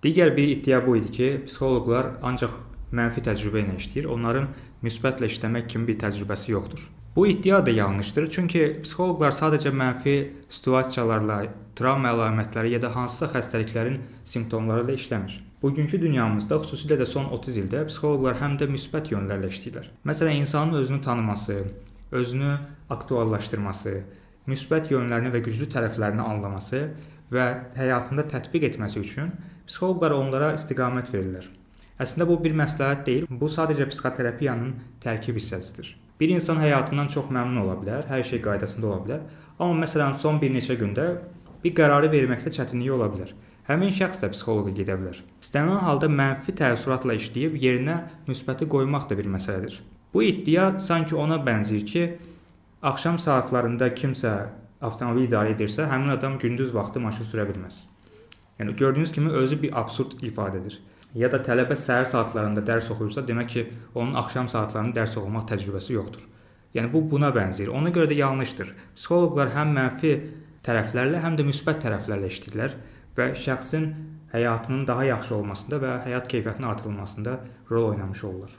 Digər bir iddia bu idi ki, psixoloqlar ancaq mənfi təcrübə ilə işləyir, onların müsbətlə işləmək kimi bir təcrübəsi yoxdur. Bu iddia da yanlışdır, çünki psixoloqlar sadəcə mənfi situasiyalarla, travma əlamətləri ya da hansısa xəstəliklərin simptomları ilə işləmir. Bugünkü dünyamızda, xüsusilə də son 30 ildə psixoloqlar həm də müsbət yönlərlə işləyirlər. Məsələn, insanın özünü tanıması, özünü aktuallaşdırması, müsbət yönlərini və güclü tərəflərini anlaması və həyatında tətbiq etməsi üçün psixoloqlar onlara istiqamət verirlər. Əslində bu bir məsləhət deyil, bu sadəcə psixoterapiyanın tərkib hissəsidir. Bir insan həyatından çox məmnun ola bilər, hər şey qaydasında ola bilər, amma məsələn son bir neçə gündə bir qərarı verməkdə çətinliyi ola bilər. Həmin şəxs də psixoloqa gedə bilər. İstənilən halda mənfi təəssüratla işləyib yerinə müsbəti qoymaq da bir məsələdir. Bu iddia sanki ona bənzəyir ki, axşam saatlarında kimsə avtomobil idarə edirsə, həmin adam gündüz vaxtı maşın sürə bilməz. Yəni gördüyünüz kimi özü bir absurd ifadədir. Ya da tələbə səhər saatlarında dərs oxuyursa, demək ki, onun axşam saatlarında dərs oxumaq təcrübəsi yoxdur. Yəni bu buna bənzəyir. Ona görə də yanlışdır. Psixoloqlar həm mənfi tərəflərlə, həm də müsbət tərəflərlə işləyirlər və şəxsin həyatının daha yaxşı olmasında və həyat keyfiyyətinin artırılmasında rol oynamış olurlar.